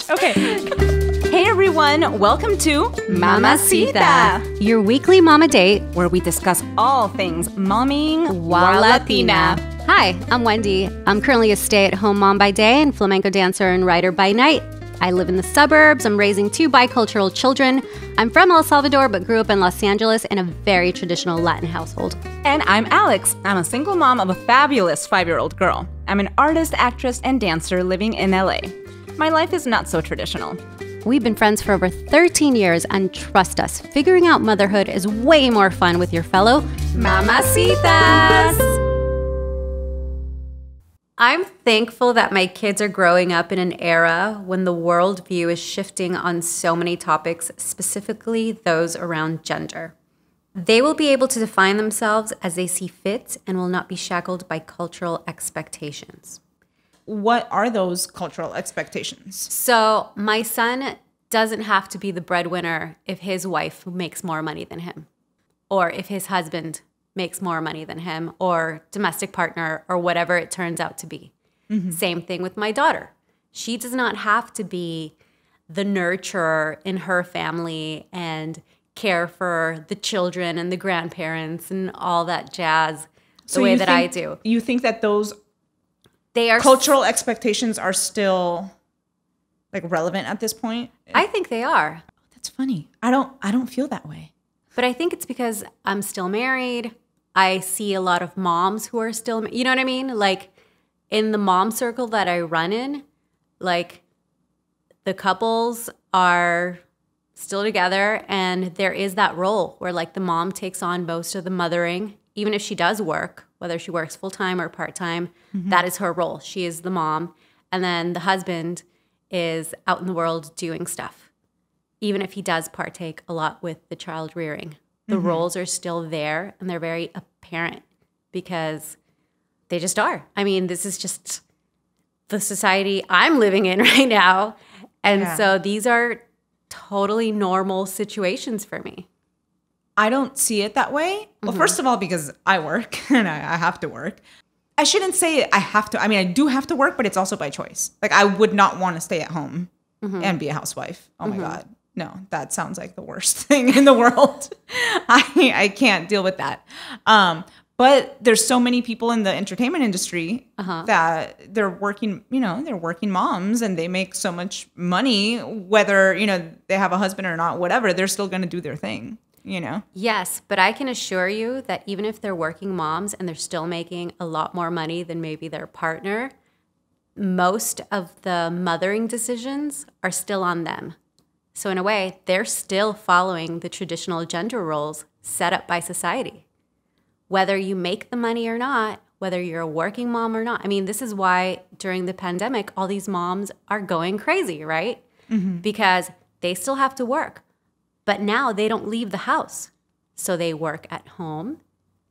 Okay. Hey everyone, welcome to Mamá Cita, your weekly mama date where we discuss all things momming while Latina. Hi, I'm Wendy. I'm currently a stay-at-home mom by day and flamenco dancer and writer by night. I live in the suburbs. I'm raising 2 bicultural children. I'm from El Salvador, but grew up in Los Angeles in a very traditional Latin household. And I'm Alex. I'm a single mom of a fabulous 5-year-old girl. I'm an artist, actress, and dancer living in LA. My life is not so traditional. We've been friends for over 13 years, and trust us, figuring out motherhood is way more fun with your fellow Mamá Citas. I'm thankful that my kids are growing up in an era when the worldview is shifting on so many topics, specifically those around gender. They will be able to define themselves as they see fit and will not be shackled by cultural expectations. What are those cultural expectations? So my son doesn't have to be the breadwinner if his wife makes more money than him, or if his husband makes more money than him, or domestic partner, or whatever it turns out to be. Mm-hmm. Same thing with my daughter. She does not have to be the nurturer in her family and care for the children and the grandparents and all that jazz the way that I do. You think that those cultural expectations are still like relevant at this point? I think they are. That's funny. I don't feel that way. But I think it's because I'm still married. I see a lot of moms who are still, you know what I mean? Like in the mom circle that I run in, like the couples are still together and there is that role where like the mom takes on most of the mothering, even if she does work, whether she works full-time or part-time, that is her role. She is the mom. And then the husband is out in the world doing stuff, even if he does partake a lot with the child rearing. The roles are still there, and they're very apparent because they just are. I mean, this is just the society I'm living in right now. And so these are totally normal situations for me. I don't see it that way. Well, first of all, because I work and I have to work. I shouldn't say I have to. I mean, I do have to work, but it's also by choice. Like, I would not want to stay at home and be a housewife. Oh, my God. No, that sounds like the worst thing in the world. I can't deal with that. But there's so many people in the entertainment industry that they're working, they're working moms and they make so much money, whether, they have a husband or not, whatever, they're still going to do their thing, Yes, but I can assure you that even if they're working moms and they're still making a lot more money than maybe their partner, most of the mothering decisions are still on them. So in a way, they're still following the traditional gender roles set up by society. Whether you make the money or not, whether you're a working mom or not. I mean, this is why during the pandemic, all these moms are going crazy, right? Because they still have to work, but now they don't leave the house. So they work at home,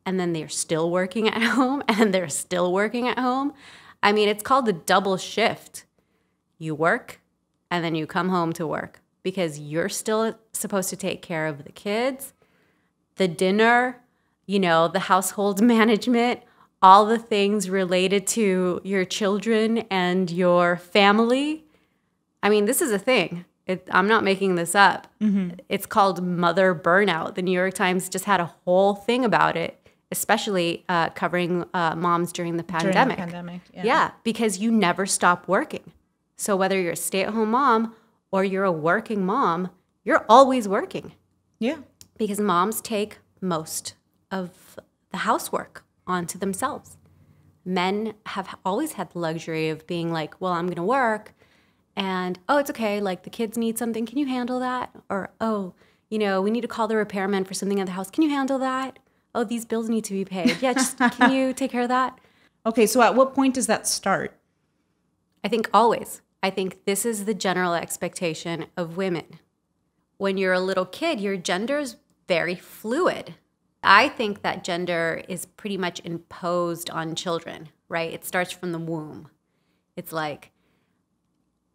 and then they're still working at home, and they're still working at home. I mean, it's called the double shift. You work, and then you come home to work, because you're still supposed to take care of the kids, the dinner, the household management, all the things related to your children and your family. I mean, this is a thing. I'm not making this up. It's called mother burnout. The New York Times just had a whole thing about it, especially covering moms during the pandemic. Yeah, because you never stop working. So whether you're a stay-at-home mom or you're a working mom, you're always working. Yeah. Because moms take most of the housework onto themselves. Men have always had the luxury of being like, well, I'm going to work and, oh, it's okay. Like the kids need something. Can you handle that? Or, oh, we need to call the repairman for something at the house. Can you handle that? Oh, these bills need to be paid. Yeah, just can you take care of that? Okay, so at what point does that start? I think always. I think this is the general expectation of women. When you're a little kid, your gender is very fluid. I think that gender is pretty much imposed on children, right? It starts from the womb. It's like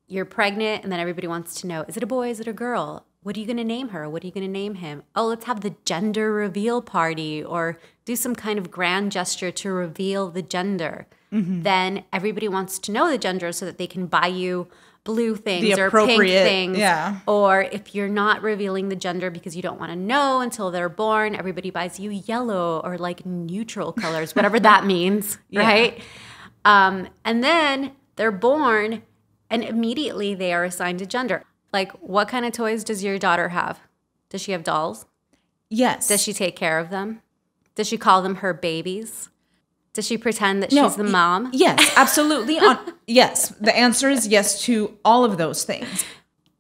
you're pregnant and then everybody wants to know, is it a boy, is it a girl? What are you going to name her? What are you going to name him? Oh, let's have the gender reveal party or do some kind of grand gesture to reveal the gender. then everybody wants to know the gender so that they can buy you blue things The or pink appropriate- things. yeah. Or if you're not revealing the gender because you don't want to know until they're born, everybody buys you yellow or like neutral colors, whatever that means, right? And then they're born and immediately they are assigned a gender. Like, what kind of toys does your daughter have? Does she have dolls? Yes. Does she take care of them? Does she call them her babies? Does she pretend that No, she's the mom? Yes, absolutely. Yes, the answer is yes to all of those things.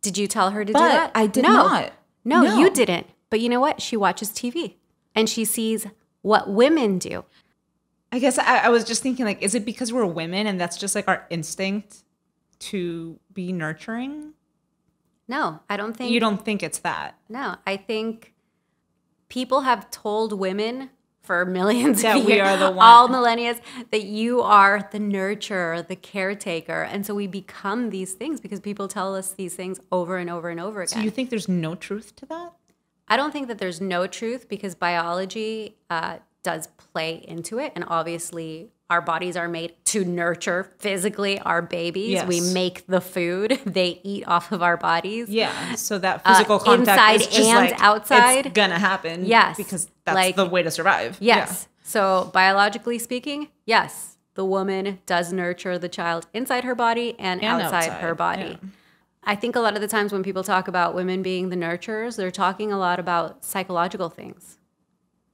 Did you tell her to do But that? I did not. No, No. you didn't. But you know what? She watches TV and she sees what women do. I guess I was just thinking, like, is it because we're women and that's just like our instinct to be nurturing? No, I don't think. You don't think it's that? No, I think people have told women for millions That of we years, are the one. all millennia, that you are the nurturer, the caretaker. And so we become these things because people tell us these things over and over and over again. So you think there's no truth to that? I don't think that there's no truth because biology does play into it. And obviously, our bodies are made to nurture physically our babies. Yes. We make the food. They eat off of our bodies. Yeah. So that physical contact inside is just and like, outside. it's gonna happen. Yes. Because that's Like- the way to survive. Yes. So biologically speaking, yes, the woman does nurture the child inside her body and outside her body. yeah. I think a lot of the times when people talk about women being the nurturers, they're talking a lot about psychological things.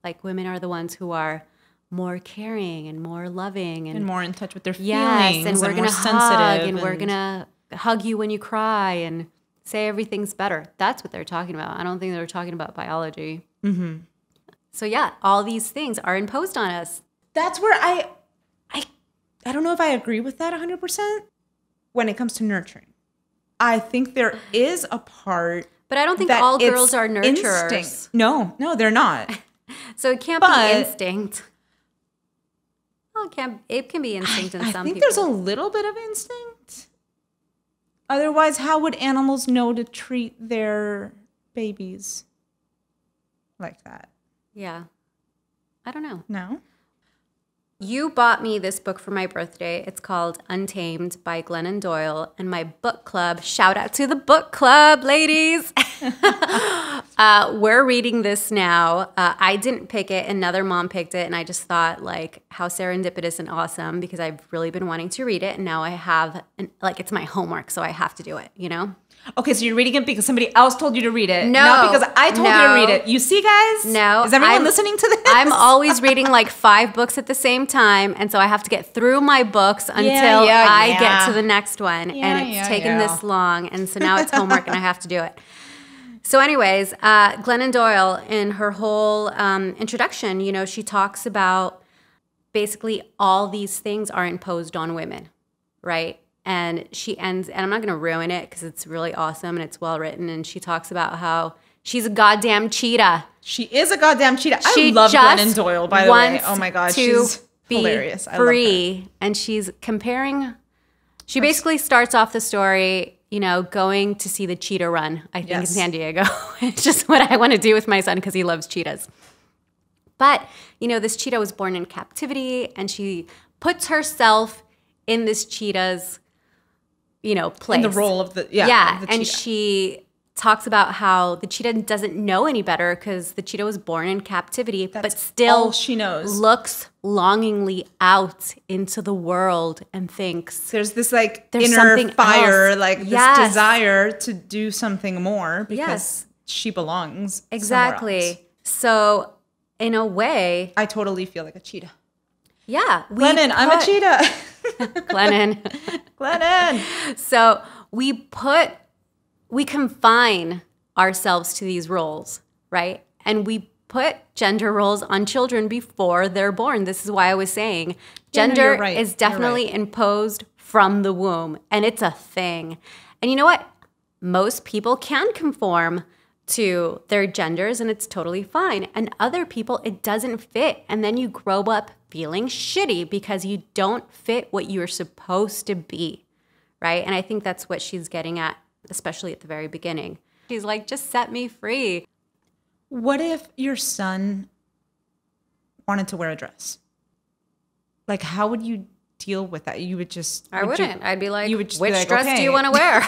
Like women are the ones who are more caring and more loving And more in touch with their feelings. yes, and we're more gonna hug sensitive and we're gonna hug you when you cry and say everything's better. That's what they're talking about. I don't think they're talking about biology. Mm-hmm. So yeah, all these things are imposed on us. That's where I don't know if I agree with that 100% when it comes to nurturing. I think there is a part But I don't think that all it's girls are nurturers. instinct. No, they're not. So it can't But- be instinct. Well, it can be instinct in I some think people. there's a little bit of instinct. Otherwise, how would animals know to treat their babies like that? Yeah. I don't know. No? You bought me this book for my birthday. It's called Untamed by Glennon Doyle. And my book club, shout out to the book club, ladies. We're reading this now. I didn't pick it. Another mom picked it. And I just thought, like, how serendipitous and awesome because I've really been wanting to read it. And now I have, it's my homework, so I have to do it, you know? Okay, so you're reading it because somebody else told you to read it. No. Not because I told you to No. read it. You see, guys? No. Is everyone listening to this? I'm always reading like 5 books at the same time. And so I have to get through my books until I get to the next one. And it's taken this long. And so now it's homework and I have to do it. So anyways, Glennon Doyle, in her whole introduction, you know, she talks about basically all these things are imposed on women, right? And she ends, and I'm not going to ruin it because it's really awesome and it's well written. And she talks about how she's a goddamn cheetah. She is a goddamn cheetah. She I love just Glennon Doyle, by the way. wants Oh my God, to she's be hilarious. I love her. free, and she's comparing. She basically starts off the story, you know, going to see the cheetah run. I think in Yes. San Diego. It's just what I want to do with my son because he loves cheetahs. But you know, this cheetah was born in captivity, and she puts herself in this cheetah's, you know, place. In the role of the of the and cheetah. she talks about how the cheetah doesn't know any better because the cheetah was born in captivity, but still all she knows. looks longingly out into the world and thinks There's this like There's inner something fire, else. like this Yes. desire to do something more because Yes. she belongs somewhere else. exactly. So in a way, I totally feel like a cheetah. yeah, Glennon, I'm a cheetah. Glennon. Glennon. So we confine ourselves to these roles, right? And we put gender roles on children before they're born. This is why I was saying no, gender you're right. is You're definitely imposed from the womb, and it's a thing. And you know what? Most people can conform to their genders, and it's totally fine. And other people, it doesn't fit. And then you grow up feeling shitty because you don't fit what you're supposed to be, right? And I think that's what she's getting at, especially at the very beginning. She's like, just set me free. What if your son wanted to wear a dress? Like, how would you deal with that? You would just... I wouldn't. I'd be like, which dress do you want to wear?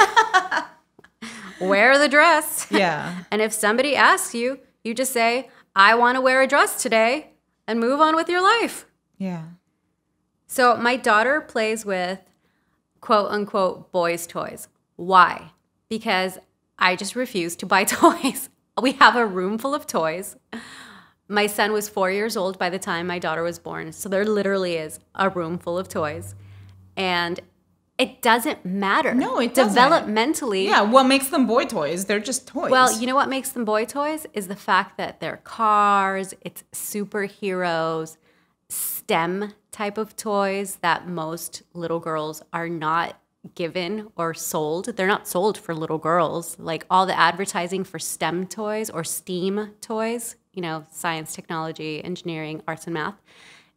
Wear the dress. Yeah. And if somebody asks you, you just say, I want to wear a dress today, and move on with your life. Yeah. So my daughter plays with quote unquote boys' toys. Why? Because I just refuse to buy toys. We have a room full of toys. My son was 4 years old by the time my daughter was born. So there literally is a room full of toys. And it doesn't matter. No, it doesn't. Developmentally. Yeah, what makes them boy toys? They're just toys. Well, you know what makes them boy toys is the fact that they're cars, it's superheroes, STEM type of toys that most little girls are not given or sold. They're not sold for little girls. Like all the advertising for STEM toys or STEAM toys, you know, science, technology, engineering, arts, and math,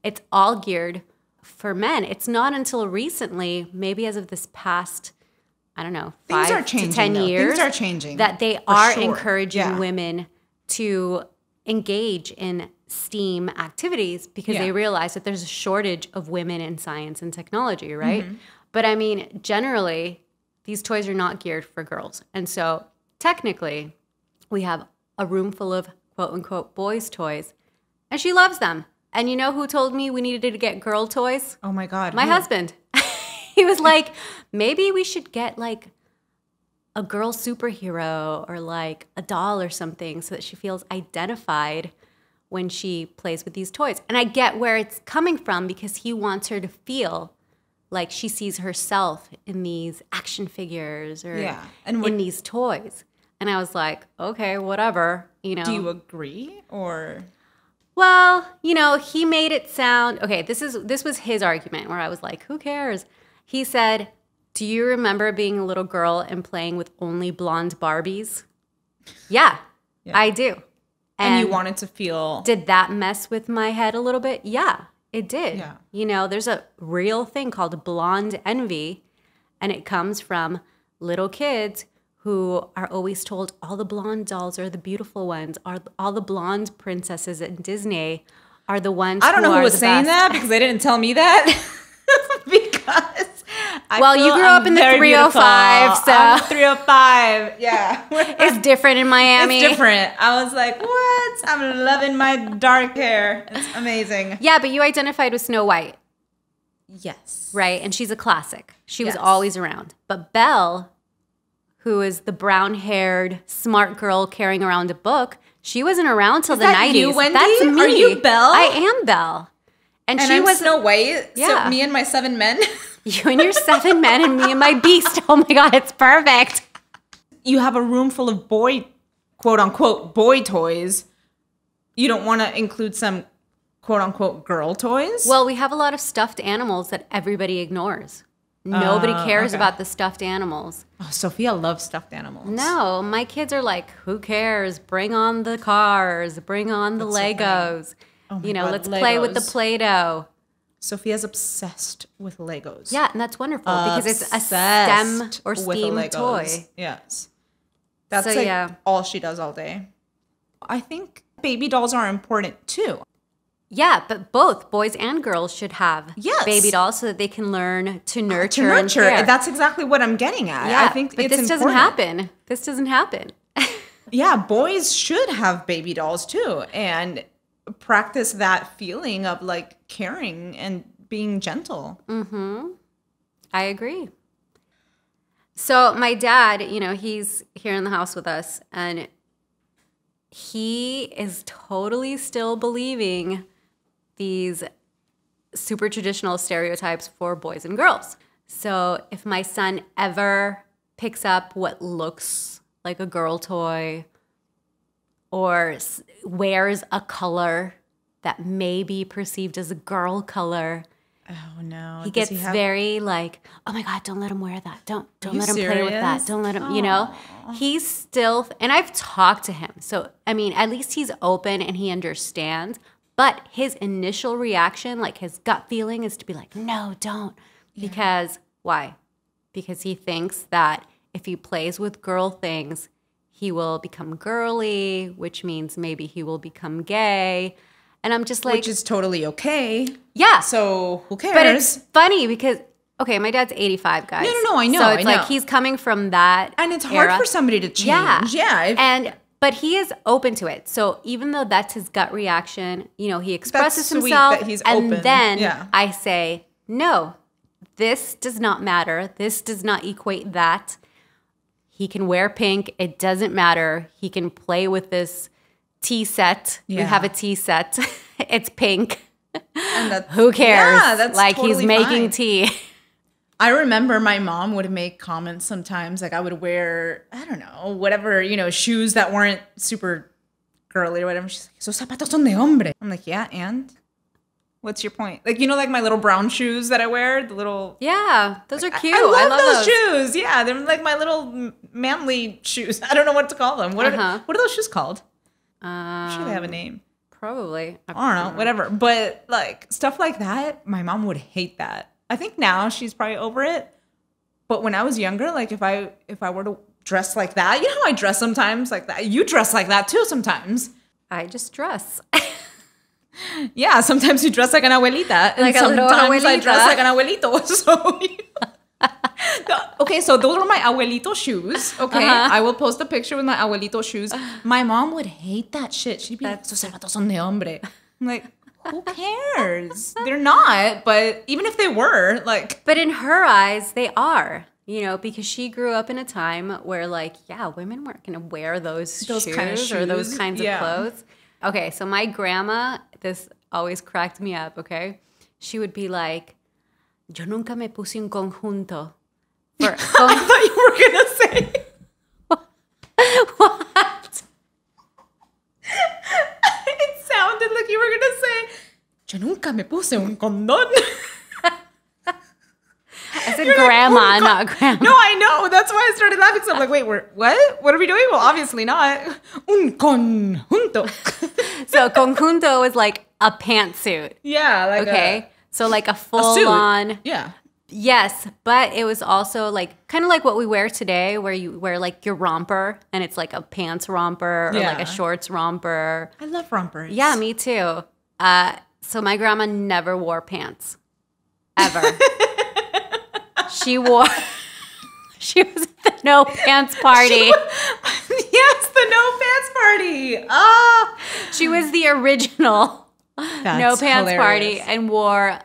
it's all geared for men. It's not until recently, maybe as of this past, I don't know, 5 to 10 years, things are changing, that they are sure. encouraging women to engage in STEAM activities because they realize that there's a shortage of women in science and technology, right? Mm-hmm. But I mean, generally, these toys are not geared for girls. And so technically, we have a room full of quote unquote boys' toys, and she loves them. And you know who told me we needed to get girl toys? Oh my God. My husband. He was like, maybe we should get like a girl superhero or like a doll or something so that she feels identified when she plays with these toys. And I get where it's coming from because he wants her to feel like she sees herself in these action figures or in these toys. And I was like, okay, whatever, you know. Do you agree or... Well, you know, he made it sound, okay, this was his argument where I was like, who cares? He said, do you remember being a little girl and playing with only blonde Barbies? Yeah. I do. And you wanted to feel... Did that mess with my head a little bit? Yeah, it did. Yeah. You know, there's a real thing called blonde envy, and it comes from little kids who are always told all the blonde dolls are the beautiful ones, all the blonde princesses in Disney are the ones I don't know who was saying best. that because they didn't tell me that. Because you grew up in the 305, so I'm 305. Yeah. It's different in Miami. It's different. I was like, what? I'm loving my dark hair. It's amazing. Yeah, but you identified with Snow White. Yes. Right? And she's a classic. She was always around. But Belle, who is the brown-haired, smart girl carrying around a book, she wasn't around till the 90s. You, Wendy? That's me. Are you Belle? I am Belle. And she I'm was Snow White. Yeah. So me and my 7 men. You and your 7 men and me and my beast. Oh my God, it's perfect. You have a room full of boy, quote unquote, boy toys. You don't want to include some quote unquote girl toys? Well, we have a lot of stuffed animals that everybody ignores. Nobody cares about the stuffed animals. Oh, Sophia loves stuffed animals. No, my kids are like, who cares? Bring on the cars. Bring on the Legos. Oh you know, God, let's Legos. play with the Play-Doh. Sophia's obsessed with Legos. Yeah, and that's wonderful because it's a STEM or STEAM toy. Yes. That's so, like all she does all day. I think baby dolls are important too. Yeah, but both boys and girls should have Yes. baby dolls so that they can learn to nurture. And care. That's exactly what I'm getting at. Yeah, I think but it's this doesn't happen. This doesn't happen. Yeah, boys should have baby dolls too and practice that feeling of like caring and being gentle. Mm-hmm. I agree. So my dad, you know, he's here in the house with us and he is totally still believing these super traditional stereotypes for boys and girls. So if my son ever picks up what looks like a girl toy or wears a color that may be perceived as a girl color, oh no. he gets very like, oh my God, don't let him wear that. Don't let him play with that. Don't let him, you know, he's still, and I've talked to him. So, I mean, at least he's open and he understands. But his initial reaction, like his gut feeling is to be like, no, don't. Yeah. Because why? Because he thinks that if he plays with girl things, he will become girly, which means maybe he will become gay. And I'm just like, which is totally okay. yeah. So who cares? But it's funny because, okay, my dad's 85, guys. No, I know. So it's I know. like he's coming from that And it's hard era. for somebody to change. Yeah. But he is open to it. So even though that's his gut reaction, he expresses sweet himself. that he's and open. then Yeah. I say, no, this does not matter. This does not equate that. He can wear pink. It doesn't matter. He can play with this tea set. We Yeah. have a tea set. It's pink. And Who cares? Yeah, that's like he's totally making fine. tea. I remember my mom would make comments sometimes. Like I would wear, I don't know, whatever, shoes that weren't super girly or whatever. She's like, esos zapatos son de hombre. I'm like, yeah, and? What's your point? Like, like my little brown shoes that I wear, the little... Yeah, those are cute. I love those shoes. Yeah, they're like my little manly shoes. I don't know what to call them. What are those shoes called? I'm sure they have a name. Probably. I don't know, whatever. But like stuff like that, my mom would hate that. I think now she's probably over it. But when I was younger, like if I were to dress like that, how I dress sometimes like that. You dress like that too sometimes. I just dress. Yeah, sometimes you dress like an abuelita. And Like a little sometimes I abuelita. dress like an abuelito. So okay, so those were my abuelito shoes. Okay, I will post a picture with my abuelito shoes. My mom would hate that shit. She'd be like, "Esos zapatos son de hombre." I'm like, who cares? They're not. But even if they were, like, But in her eyes, they are. Because she grew up in a time where, like, yeah, women weren't going to wear those shoes kind of or those shoes. kinds of clothes. Okay, so my grandma, this always cracked me up, okay? She would be like, yo nunca me puse un conjunto. I thought you were gonna say. What? It sounded like you were gonna say, yo nunca me puse un condón. I said grandma, like, not grandma. No, I know. That's why I started laughing. So I'm like, wait, what? What are we doing? Well, obviously not. Un conjunto. So conjunto is like a pantsuit. Yeah, like Okay, so like a a suit. full-on. Yeah. Yes, but it was also like kind of like what we wear today, where you wear like your romper and it's like a pants romper or like Yeah. a shorts romper. I love rompers. Yeah, me too. So my grandma never wore pants, ever. She was at the no pants party. Yes, the no pants party. Ah, She was the original no pants party hilarious. and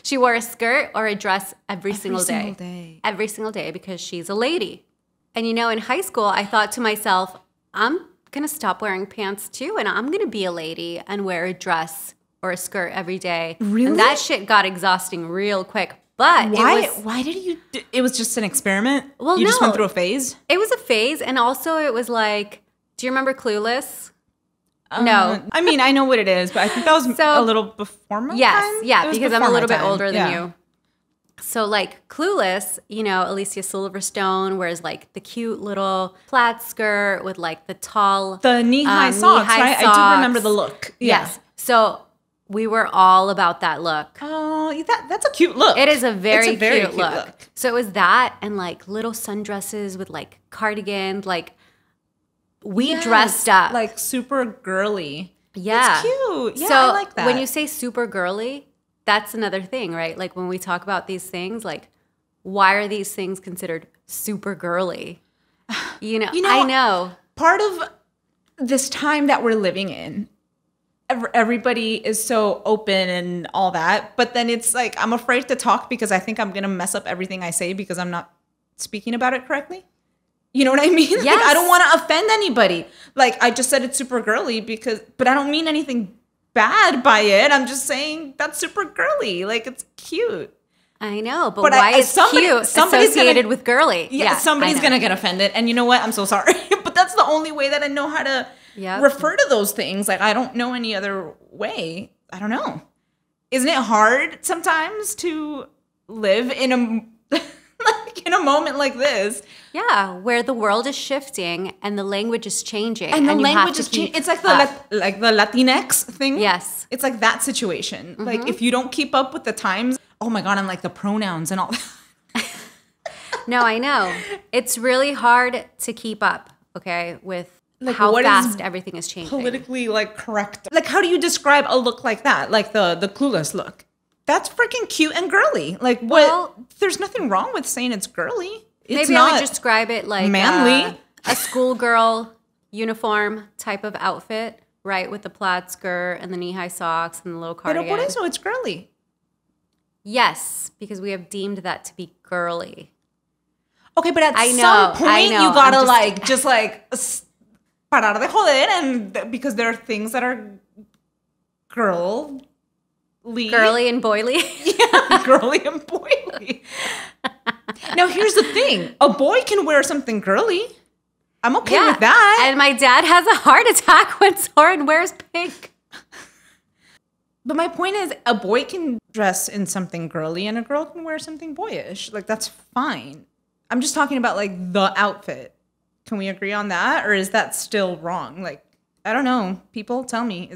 she wore a skirt or a dress every single single day. day. Every single day because she's a lady. And in high school, I thought to myself, I'm going to stop wearing pants too and I'm going to be a lady and wear a dress or a skirt every day. Really? And that shit got exhausting real quick. But Why did you? It was just an experiment. Well, you just went no. through a phase. it was a phase. And also it was like, do you remember Clueless? No. I mean, I know what it is, but I think that was So- a little before my Yes, time. yeah, It was because I'm a before my little bit time. older than Yeah. you. So like Clueless, Alicia Silverstone wears like the cute little plaid skirt with like the tall The knee-high socks, knee-high right? I do remember socks. the look. Yeah. Yes. So we were all about that look. Oh, that's a cute look. It is a very, It's a cute look. So it was that and like little sundresses with like cardigans, like we Yes, dressed up. like super girly. Yeah. It's cute. Yeah, so I like that. when you say super girly, that's another thing, right? Like when we talk about these things, like why are these things considered super girly? I know. part of this time that we're living in, everybody is so open and all that, but then it's like I'm afraid to talk because I think I'm gonna mess up everything I say because I'm not speaking about it correctly. You know what I mean? Like, Yes. I don't want to offend anybody. Like I just said it's super girly but I don't mean anything bad by it. I'm just saying that's super girly. Like it's cute. I know, but But why is cute somebody's associated gonna- with girly? Yeah, somebody's I know. gonna get offended, and you know what? I'm so sorry, but that's the only way that I know how to Yep. refer to those things. Like I don't know any other way. I don't know. Isn't it hard sometimes to live in a like in a moment like this? Yeah, where the world is shifting and the language is changing, And the you have language to is keep changing. It's like up. the Latinx thing. Yes. It's like that situation. Like if you don't keep up with the times, oh my God, I'm like the pronouns and all that. No, I know. It's really hard to keep up, okay, with Like, how what is fast everything is changing. politically like correct? Like, how do you describe a look like that? Like the clueless look. That's freaking cute and girly. Like, what? Well, there's nothing wrong with saying it's girly. It's Maybe not I would describe it like manly. a schoolgirl uniform type of outfit, right? With the plaid skirt and the knee-high socks and the little Pero cardigan. por eso it's girly. Yes, because we have deemed that to be girly. Okay, but at I some know, point I know. you gotta I'm just- parar de joder, and because there are things that are girly, Girly and boily. yeah, girly and boily. Now here's the thing: a boy can wear something girly. I'm okay with that. And my dad has a heart attack when Soren wears pink. But my point is, a boy can dress in something girly, and a girl can wear something boyish. Like, that's fine. I'm just talking about like the outfit. Can we agree on that, or is that still wrong? Like, I don't know. People tell me,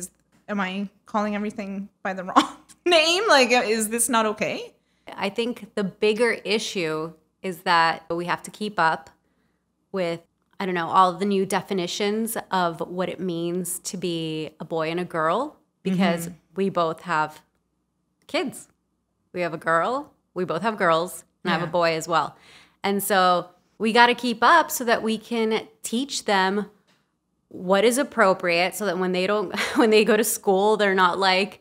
am I calling everything by the wrong name? Like, is this not okay? I think the bigger issue is that we have to keep up with, I don't know, all the new definitions of what it means to be a boy and a girl, because we both have kids. We have a girl, we both have girls, and I have a boy as well. And so we got to keep up so that we can teach them what is appropriate, so that when they go to school, they're not like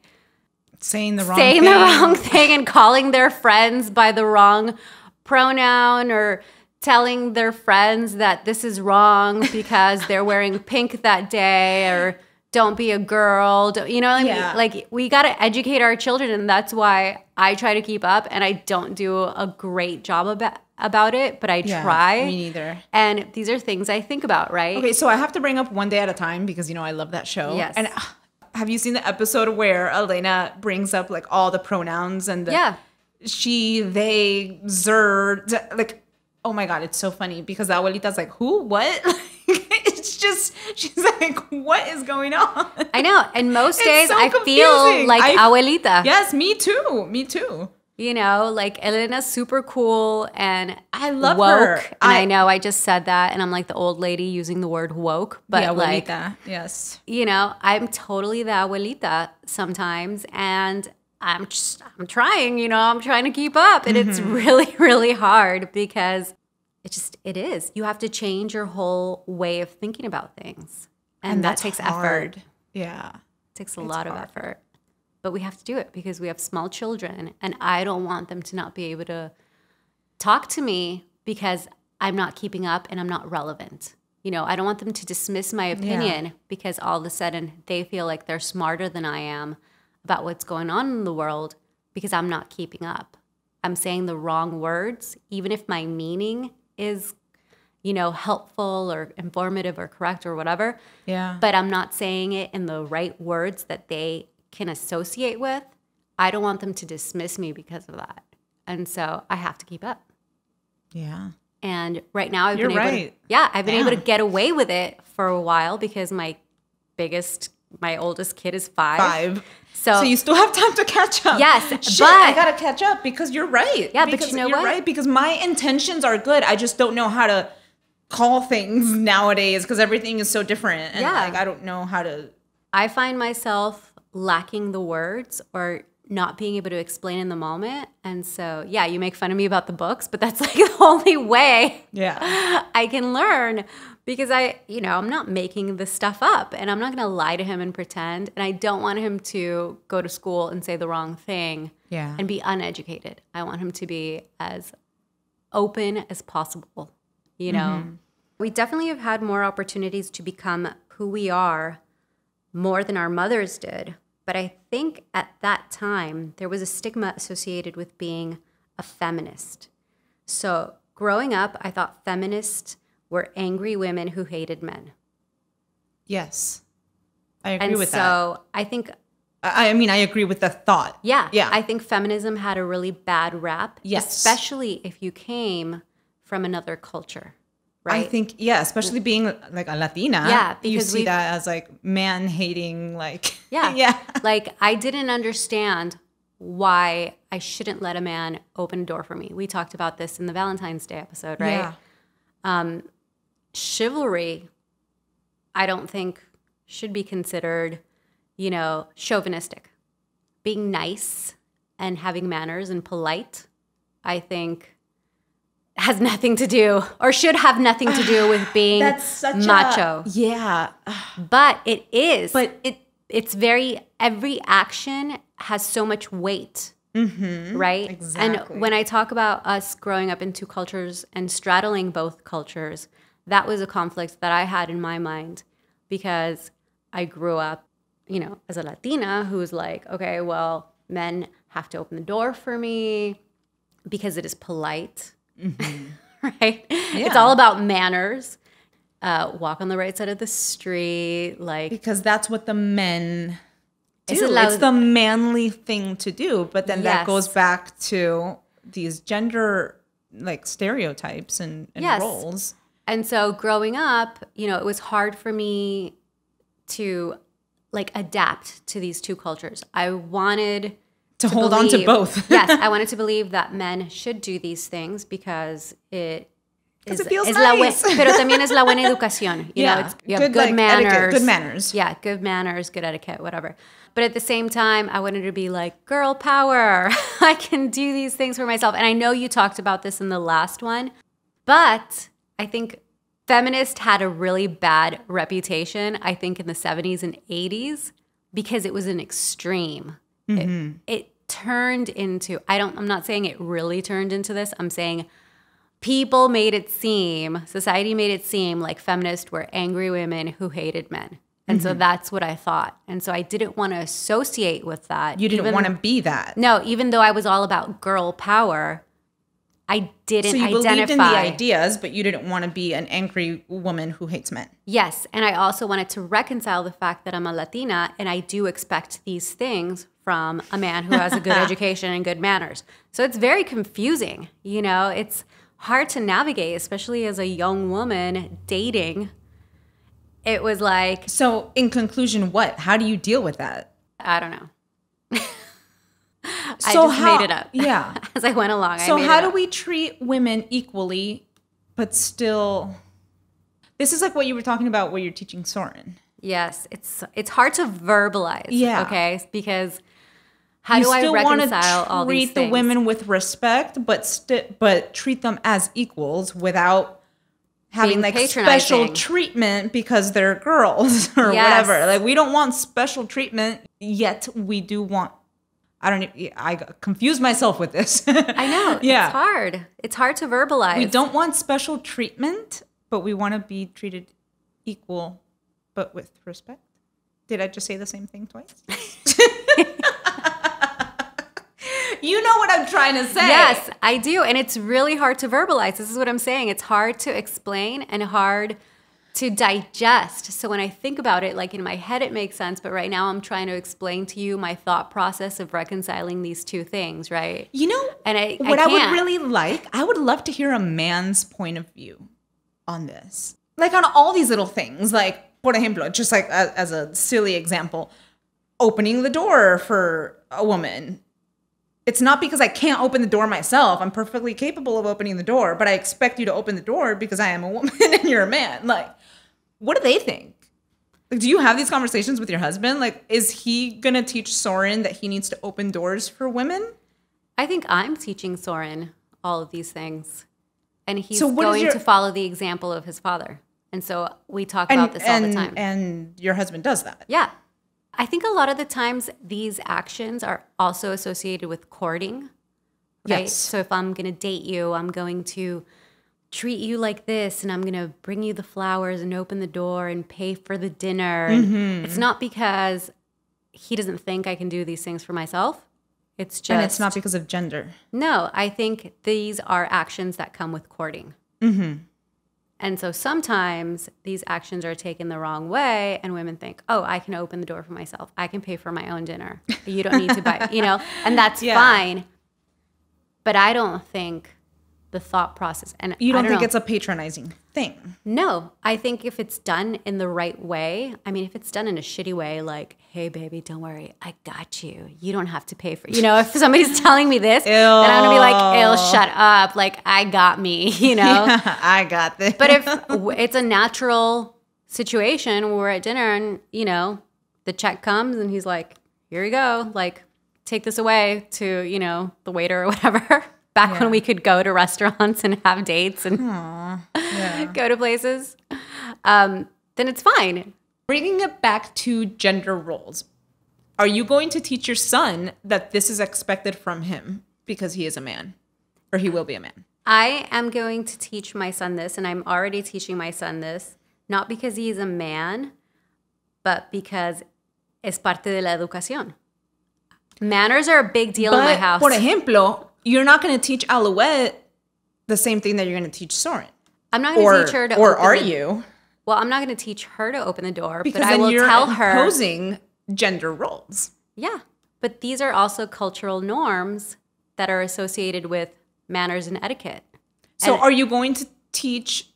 Saying the wrong thing and calling their friends by the wrong pronoun, or telling their friends that this is wrong because they're wearing pink that day, or don't be a girl. You know what I mean? Like, we got to educate our children, and that's why I try to keep up, and I don't do a great job about it, but I try. Me neither. And these are things I think about, right? Okay, so I have to bring up One Day at a Time because, you know, I love that show. Yes. And have you seen the episode where Elena brings up like all the pronouns and the she, they, zer, like, oh my God, it's so funny because the abuelita's like, who, what? It's just, she's like, what is going on? I know. And most days so I feel confusing. like abuelita. Yes, me too. Me too. You know, like, Elena's super cool and I love woke. her. And I know I just said that and I'm like the old lady using the word woke. But Yeah, like, abuelita. Yes. you know, I'm totally the abuelita sometimes. And I'm trying, you know, I'm trying to keep up. And it's really, really hard because it is. You have to change your whole way of thinking about things. And that that's takes hard. effort. Yeah. It takes a lot of effort. But we have to do it because we have small children. And I don't want them to not be able to talk to me because I'm not keeping up and I'm not relevant. You know, I don't want them to dismiss my opinion because all of a sudden they feel like they're smarter than I am about what's going on in the world because I'm not keeping up. I'm saying the wrong words, even if my meaning is, you know, helpful or informative or correct or whatever. Yeah. But I'm not saying it in the right words that they can associate with. I don't want them to dismiss me because of that. And so I have to keep up. Yeah. And right now I've You're been able right. I've been able to get away with it for a while because my oldest kid is 5. So you still have time to catch up. Yes, Shit, but I gotta catch up because you're right. Yeah, but because you know you're what? right because my intentions are good. I just don't know how to call things nowadays because everything is so different. And like I don't know how to. I find myself lacking the words or not being able to explain in the moment. And so, yeah, you make fun of me about the books, but that's like the only way I can learn because I'm not making this stuff up and I'm not going to lie to him and pretend. And I don't want him to go to school and say the wrong thing and be uneducated. I want him to be as open as possible, you know? We definitely have had more opportunities to become who we are more than our mothers did. But I think at that time, there was a stigma associated with being a feminist. So growing up, I thought feminists were angry women who hated men. Yes. I agree with that. And so I think... I mean, I agree with the thought. Yeah. I think feminism had a really bad rap. Yes. Especially if you came from another culture. Right? I think, especially being like a Latina. Yeah, you because see that as like man hating, like. Yeah. Like I didn't understand why I shouldn't let a man open a door for me. We talked about this in the Valentine's Day episode, right? Yeah. Chivalry I don't think should be considered, chauvinistic. Being nice and having manners and polite, I think, has nothing to do or should have nothing to do with being macho. Yeah. But it is. But it's every action has so much weight, right? Exactly. And when I talk about us growing up in two cultures and straddling both cultures, that was a conflict that I had in my mind because I grew up, as a Latina who's like, okay, well, men have to open the door for me because it is polite, right? Yeah. It's all about manners. Walk on the right side of the street, because that's what the men do. It's the manly thing to do. But then that goes back to these gender stereotypes and roles. And so growing up, it was hard for me to adapt to these two cultures. I wanted to hold on to both. Yes, I wanted to believe that men should do these things because it feels nice. Pero también es la buena educación. You have good manners. Etiquette, good manners. Yeah, good manners, good etiquette, whatever. But at the same time, I wanted to be like, girl power. I can do these things for myself. And I know you talked about this in the last one, but I think feminist had a really bad reputation, I think, in the 70s and 80s because it was an extreme. It turned into, I'm not saying it really turned into this. I'm saying society made it seem like feminists were angry women who hated men. And so that's what I thought. And so I didn't want to associate with that. You didn't want to be that. No, even though I was all about girl power, I didn't identify. So you believed in the ideas, but you didn't want to be an angry woman who hates men. Yes, and I also wanted to reconcile the fact that I'm a Latina and I do expect these things from a man who has a good education and good manners. So it's very confusing, It's hard to navigate, especially as a young woman dating. It was like... So in conclusion, what? How do you deal with that? I don't know. I just made it up. Yeah. As I went along. So how do we treat women equally, but still... This is like what you were talking about where you're teaching Soren. Yes. It's hard to verbalize. Yeah. Okay? Because how do I reconcile all these things? Treat the women with respect, but treat them as equals without having special treatment because they're girls or whatever. We don't want special treatment, yet we do want... I confuse myself with this. I know. Yeah. It's hard. It's hard to verbalize. We don't want special treatment, but we want to be treated equal, but with respect. Did I just say the same thing twice? You know what I'm trying to say. Yes, I do. And it's really hard to verbalize. This is what I'm saying. It's hard to explain and hard to digest. So when I think about it, in my head, it makes sense. But right now I'm trying to explain to you my thought process of reconciling these two things, right? And I would really I would love to hear a man's point of view on this. On all these little things, por ejemplo, just as a silly example, opening the door for a woman. It's not because I can't open the door myself. I'm perfectly capable of opening the door, but I expect you to open the door because I am a woman and you're a man. What do they think? Do you have these conversations with your husband? Is he going to teach Soren that he needs to open doors for women? I think I'm teaching Soren all of these things. And he's going to follow the example of his father. And so we talk about this all the time. And your husband does that? Yeah. I think a lot of the times these actions are also associated with courting, right? Yes. So if I'm going to date you, I'm going to treat you like this and I'm going to bring you the flowers and open the door and pay for the dinner. And it's not because he doesn't think I can do these things for myself. It's just... And it's not because of gender. No, I think these are actions that come with courting. And so sometimes these actions are taken the wrong way and women think, oh, I can open the door for myself. I can pay for my own dinner. You don't need to buy, and that's fine. But I don't think the thought process. And you don't think it's a patronizing thing? No, I think if it's done in the right way, if it's done in a shitty way, hey, baby, don't worry, I got you. You don't have to pay for it. If somebody's telling me this, then I'm going to be like, ew, shut up. I got me, Yeah, I got this. But if it's a natural situation where we're at dinner and, you know, the check comes and he's like, here you go. Like, take this away to, you know, the waiter or whatever. Back when we could go to restaurants and have dates and go to places. Then it's fine. Bringing it back to gender roles. Are you going to teach your son that this is expected from him because he is a man? Or he will be a man? I am going to teach my son this, and I'm already teaching my son this, not because he's a man, but because es parte de la educación. Manners are a big deal in my house. Por ejemplo, you're not going to teach Alouette the same thing that you're going to teach Soren. I'm not going to teach her to Or open are the, you? Well, I'm not going to teach her to open the door, Because but I then will you're tell her. imposing gender roles. Yeah, but these are also cultural norms that are associated with manners and etiquette. So And- are you going to teach,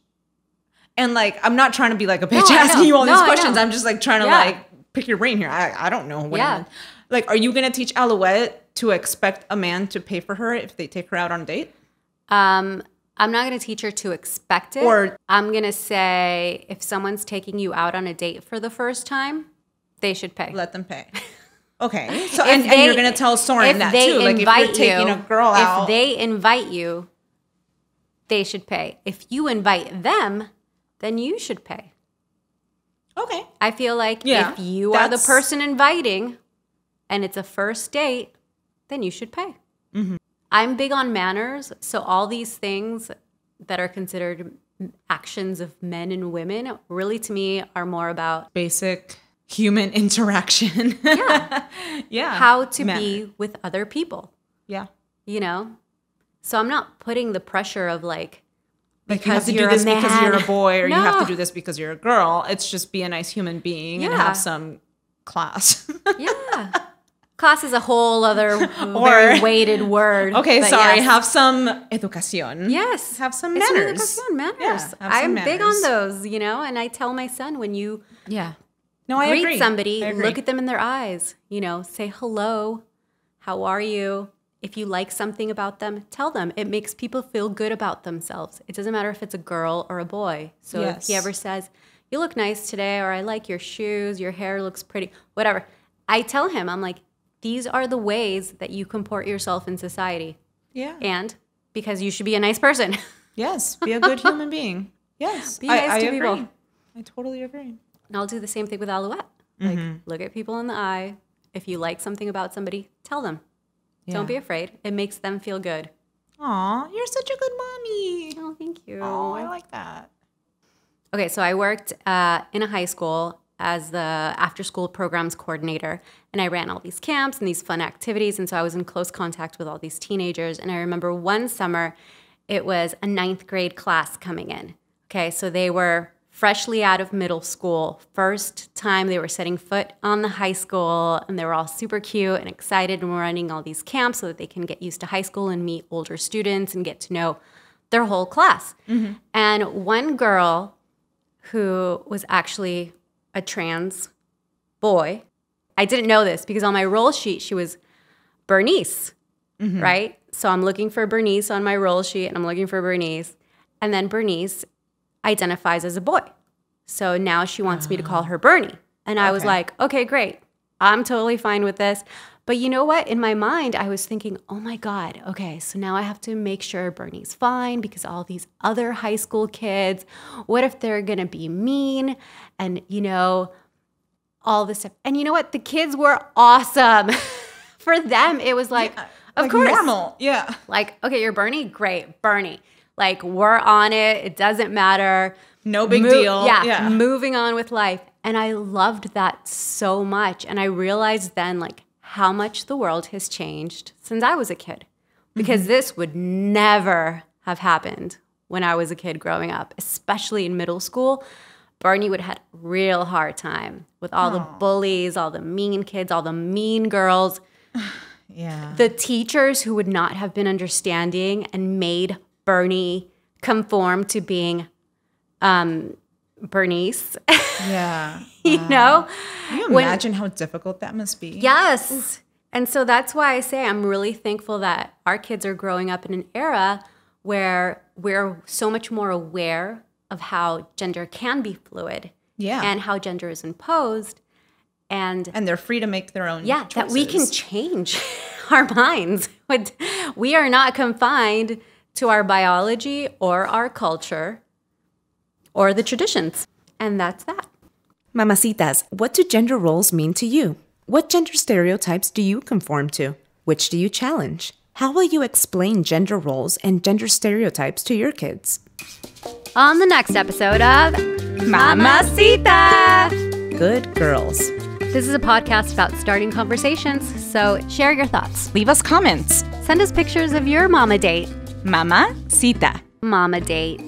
and like, I'm not trying to be like a bitch No, I asking know. you all No, these I questions. know. I'm just like trying to Yeah. like pick your brain here. I don't know. What Yeah. like, are you going to teach Alouette to expect a man to pay for her if they take her out on a date? I'm not going to teach her to expect it. Or- I'm going to say if someone's taking you out on a date for the first time, they should pay. Let them pay. Okay. So If and they- you're going to tell Soren if that they too. Like if invite you're taking you- a girl out. If they invite you, they should pay. If you invite them, then you should pay. Okay. I feel like Yeah, if you are the that's- person inviting and it's a first date, then you should pay. Mm-hmm. I'm big on manners. So all these things that are considered actions of men and women really to me are more about Basic human interaction. Yeah. Yeah. how to Manner. be with other people, Yeah. you know? So I'm not putting the pressure of like Like you have because to do you're a this because you're a man. boy, or you have to No. do this because you're a girl. It's just be a nice human being and Yeah. have some class. Yeah. Class is a whole other very weighted word. Okay, but sorry. yes. Have some educación. Yes. Have some It's manners. educación, manners. Yeah, have some I'm big on manners. those, you know, and I tell my son when you Yeah. No, I greet agree. somebody, I agree. look at them in their eyes, you know, say hello, how are you? If you like something about them, tell them. It makes people feel good about themselves. It doesn't matter if it's a girl or a boy. So if he Yes. ever says, you look nice today, or I like your shoes, your hair looks pretty, whatever, I tell him, I'm like, these are the ways that you comport yourself in society. Yeah. And because you should be a nice person. Yes. Be a good human being. Yes. Be nice I to agree. people. I totally agree. And I'll do the same thing with Alouette. Like, look at people in the eye. If you like something about somebody, tell them. Don't be afraid. It makes them feel good. Aw, you're such a good mommy. Oh, thank you. Oh, I like that. Okay, so I worked in a high school as the after-school programs coordinator, and I ran all these camps and these fun activities, and so I was in close contact with all these teenagers. And I remember one summer, it was a 9th grade class coming in. Okay, so they were freshly out of middle school, first time they were setting foot on the high school, and they were all super cute and excited, and we're running all these camps so that they can get used to high school and meet older students and get to know their whole class. And one girl who was actually a trans boy, I didn't know this because on my roll sheet, she was Bernice, right? So I'm looking for Bernice on my roll sheet, and I'm looking for Bernice. And then Bernice identifies as a boy. So now she wants me to call her Bernie. And I was Okay. like, okay, great. I'm totally fine with this. But you know what? In my mind, I was thinking, oh my God, okay, so now I have to make sure Bernie's fine because all these other high school kids, what if they're gonna be mean? And, you know, all this stuff. And you know what? The kids were awesome. For them, it was like, of Like course. normal. Yeah. Like, okay, you're Bernie? Great, Bernie. Like, we're on it. It doesn't matter. No big deal. Yeah, Yeah. moving on with life. And I loved that so much. And I realized then, like, how much the world has changed since I was a kid. Because this would never have happened when I was a kid growing up, especially in middle school. Bernie would have had a real hard time with all the bullies, all the mean kids, all the mean girls. Yeah. The teachers who would not have been understanding and made Bernie conform to being Bernice, Yeah. you know? Can you When- imagine how difficult that must be? Yes. And so that's why I say I'm really thankful that our kids are growing up in an era where we're so much more aware of how gender can be fluid Yeah. and how gender is imposed. And they're free to make their own yeah, choices. that we can change our minds. We are not confined to our biology or our culture or the traditions. And that's that. Mamacitas, what do gender roles mean to you? What gender stereotypes do you conform to? Which do you challenge? How will you explain gender roles and gender stereotypes to your kids? On the next episode of Mamá Cita! Good girls. This is a podcast about starting conversations, so share your thoughts. Leave us comments. Send us pictures of your mama date. Mamá Cita. Mama date.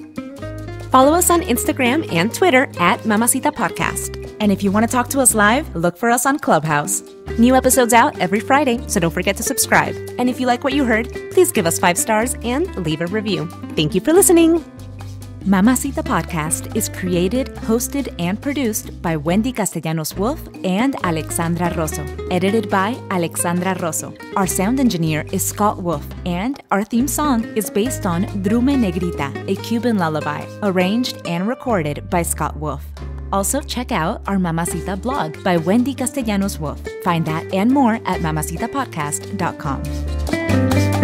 Follow us on Instagram and Twitter at Mamá Cita Podcast. And if you want to talk to us live, look for us on Clubhouse. New episodes out every Friday, so don't forget to subscribe. And if you like what you heard, please give us 5 stars and leave a review. Thank you for listening. Mamá Cita Podcast is created, hosted, and produced by Wendy Castellanos-Wolf and Alexandra Rosso. Edited by Alexandra Rosso. Our sound engineer is Scott Wolf, and our theme song is based on Drume Negrita, a Cuban lullaby, arranged and recorded by Scott Wolf. Also, check out our Mamá Cita blog by Wendy Castellanos-Wolf. Find that and more at mamacitapodcast.com.